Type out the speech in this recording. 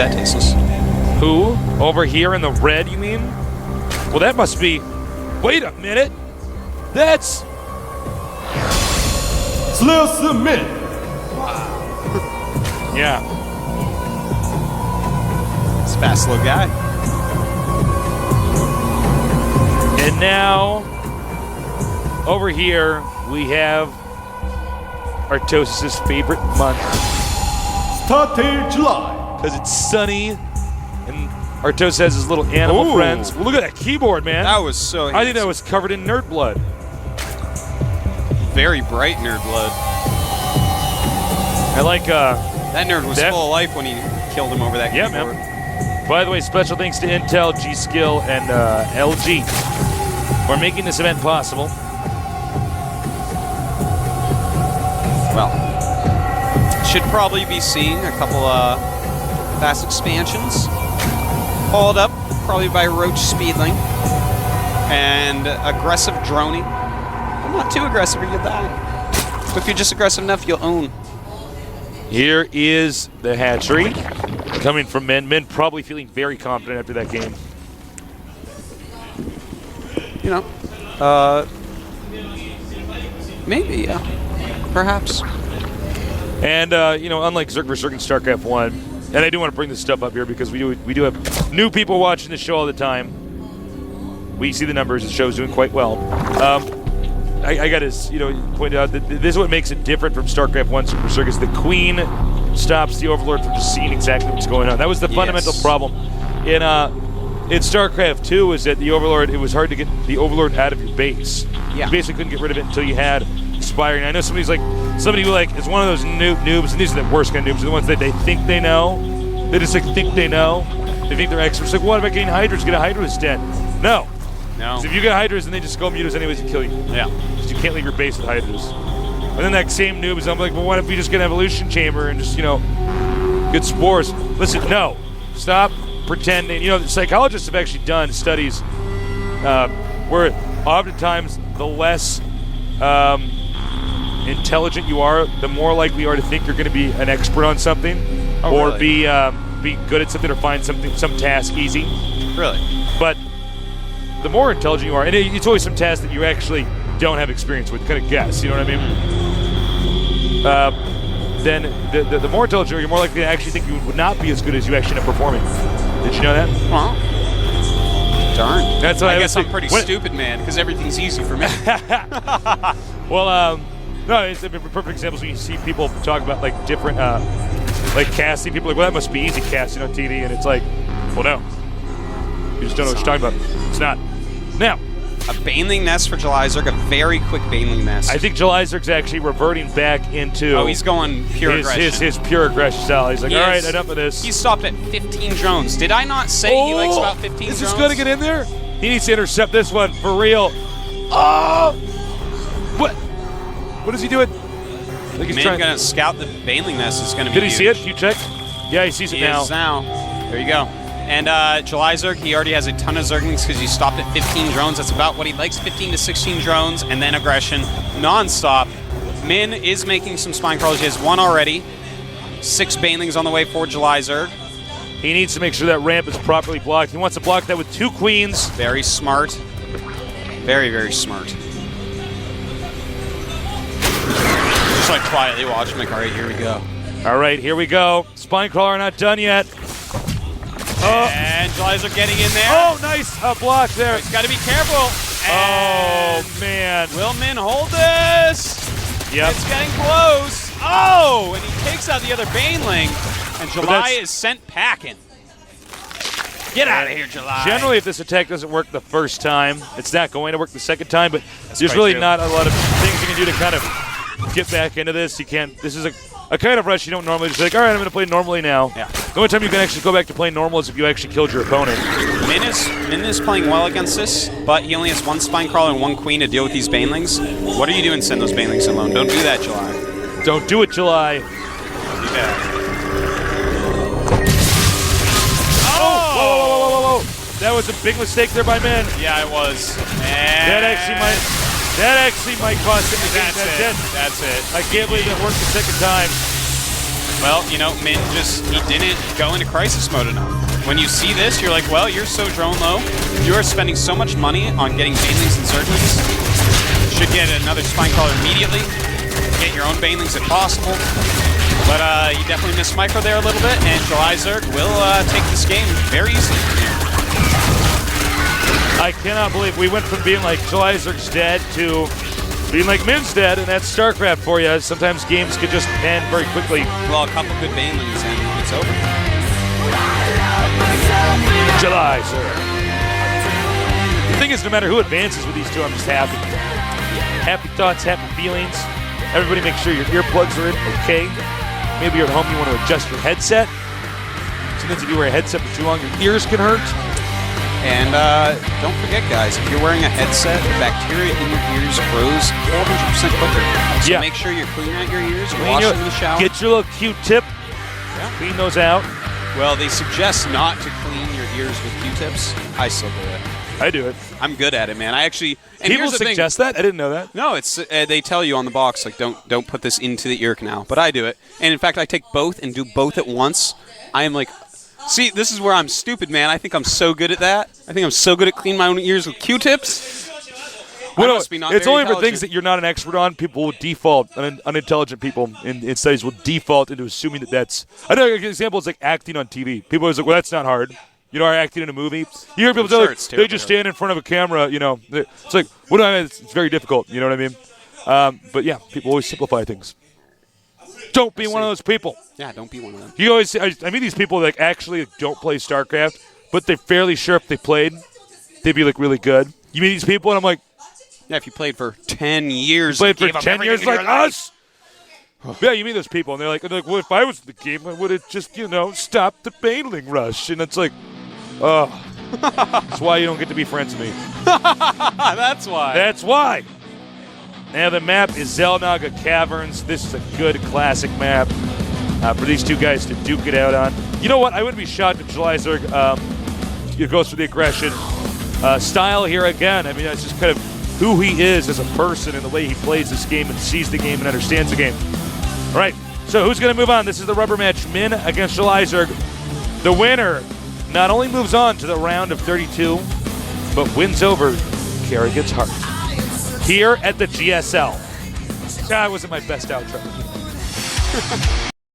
that tasteless? Who? Over here in the red, you mean? Well, that must be... Wait a minute. That's... Slim Cement. Yeah. It's a fast little guy. And now, over here, we have Artosis' favorite month. Starting July. Because it's sunny, and Artosis has his little animal Ooh. friends. Well, look at that keyboard, man. That was so I think that was covered in nerd blood. very bright nerd blood. I like That nerd was that- full of life when he killed him over that Yeah, keyboard. man. By the way, special thanks to Intel, G-Skill, and LG for making this event possible. Well, should probably be seeing a couple fast expansions. Followed up probably by Roach Speedling and aggressive droning. But not too aggressive or you'll die. But if you're just aggressive enough, you'll own. Here is the hatchery coming from Min. Min probably feeling very confident after that game. You know, maybe, yeah. Perhaps. And, unlike Zerg vs. Zerg in StarCraft 1, and I do want to bring this stuff up here because we do have new people watching the show all the time. We see the numbers, the show's doing quite well. I got to, point out that this is what makes it different from StarCraft 1 Super Circus. The Queen stops the Overlord from just seeing exactly what's going on. That was the fundamental problem. In StarCraft 2 is that the Overlord, it was hard to get the Overlord out of your base. Yeah. You basically couldn't get rid of it until you had Inspiring. I know somebody who is one of those noobs, and these are the worst kind of noobs, are the ones that they think they know. They just think they know. They think they're experts. Like, what about getting Hydras? Get a Hydra instead. No. No. 'Cause if you get Hydras, then they just go mutas anyways and kill you. Yeah. Because you can't leave your base with Hydras. And then that same noob is, I'm like, well, what if we just get an evolution chamber and just, get spores? Listen, no. Stop pretending. The psychologists have actually done studies where oftentimes the less intelligent you are, the more likely you are to think you're going to be an expert on something, or really? be good at something, or find some task easy. Really? But the more intelligent you are, and it's always some task that you actually don't have experience with, kind of guess, you know what I mean? Then the more intelligent you are, you're more likely to actually think you would not be as good as you actually end up performing. Did you know that? Well, darn. That's what I guess I'm pretty What- stupid, man, because everything's easy for me. Well, no, it's a perfect example. When you see people talk about different, casting, people are like, well, that must be easy casting on TV, and it's like, well, no, you just don't know what you're talking about. It's not. Now, A Baneling Nest for July Zerg, a very quick Baneling Nest. I think July Zerg's actually reverting back into. Oh, he's going pure aggression. his pure aggression style. He's like, all right, enough of this. He stopped at 15 drones. Did I not say he likes about 15 drones? Is this going to get in there? He needs to intercept this one for real. Oh! What is he doing? I think he's Man trying. going to scout the Baneling Nest is going to be Did he huge. see it? You check? Yeah, he sees it He now. is now. There you go. And July Zerg, he already has a ton of Zerglings because he stopped at 15 drones. That's about what he likes, 15 to 16 drones, and then aggression non-stop. Min is making some spine crawlers. He has one already. 6 Banelings on the way for July Zerg. He needs to make sure that ramp is properly blocked. He wants to block that with 2 queens. Very smart. Very, very smart. Just quietly watch him, like, all right, here we go. All right, here we go. Spine crawler not done yet. And July Zerg getting in there. Oh, nice block there. He's got to be careful. Oh, man. Will Min hold this? Yep. It's getting close. Oh, and he takes out the other Baneling, and July that's- is sent packing. Get out of here, July. Generally, if this attack doesn't work the first time, it's not going to work the second time, but there's quite really true. not a lot of things you can do to kind of get back into this. You can't. This is a kind of rush you don't normally just like, all right, I'm going to play normally now. Yeah. The only time you can actually go back to playing normal is if you actually killed your opponent. Min is playing well against this, but he only has 1 Spine Crawler and 1 Queen to deal with these Banelings. What are you doing? Send those Banelings alone. Don't do that, July. Don't do it, July. Yeah. Whoa. That was a big mistake there by Min. Yeah, it was. That actually might cost him the game. That's it. I can't I can't believe that worked the second time. Well, you know, Min he didn't go into crisis mode enough. When you see this, you're like, well, you're so drone low. You are spending so much money on getting Banelings and Zerglings. Should get another Spine Crawler immediately. Get your own Banelings if possible. But you definitely missed Micro there a little bit, and July Zerg will take this game very easily from you. I cannot believe we went from being like July Zerg's dead to being like Min's dead, and that's StarCraft for you. Sometimes games can just end very quickly. Well, a couple good Banelings and it's over. July Zerg. The thing is, no matter who advances with these two, I'm just happy. Happy thoughts, happy feelings. Everybody make sure your earplugs are in, okay? Maybe you're at home, you want to adjust your headset. Sometimes if you wear a headset for too long, your ears can hurt. And don't forget, guys, if you're wearing a headset, the bacteria in your ears grows 400% quicker. So Yeah. make sure you're cleaning out your ears, wash them in the shower. Get your little Q-tip, clean those out. Well, they suggest not to clean your ears with Q-tips. I still do it. I do it. I'm good at it, man. I actually. And People here's the suggest that? I didn't know that. No, it's they tell you on the box like don't put this into the ear canal, but I do it. And in fact, I take both and do both at once. I am like, see, this is where I'm stupid, man. I think I'm so good at that. I think I'm so good at cleaning my own ears with Q-tips. I Well, must be not it's very only for things intelligent. that you're not an expert on. People will default, unintelligent people in studies will default into assuming that that's. I know an example is like acting on TV. People are like, well, that's not hard. You know, or acting in a movie. You hear people sure say, like, it's they terribly just hard. stand in front of a camera, you know. It's like, what do I mean? It's very difficult, you know what I mean? But yeah, people always simplify things. Don't be one of those people. Yeah, don't be one of them. You always, I meet these people that like, actually don't play StarCraft, but they're fairly sure if they played, they'd be like really good. You meet these people, and I'm like, Yeah, if you played for 10 years, played and for gave up 10 years everything in like your life. us. Yeah, you meet those people, and they're like, well, if I was in the game, I would have just, you know, stopped the Baneling rush. And it's like, oh, that's why you don't get to be friends with me. That's why. That's why. Now, the map is Xel'Naga Caverns. This is a good classic map for these two guys to duke it out on. You know what? I wouldn't be shocked if July Zerg goes for the aggression style here again. I mean, that's just kind of who he is as a person and the way he plays this game and sees the game and understands the game. All right, so who's going to move on? This is the rubber match, Min against July Zerg. The winner not only moves on to the round of 32, but wins over Kerrigan's Heart here at the GSL. That wasn't my best outro.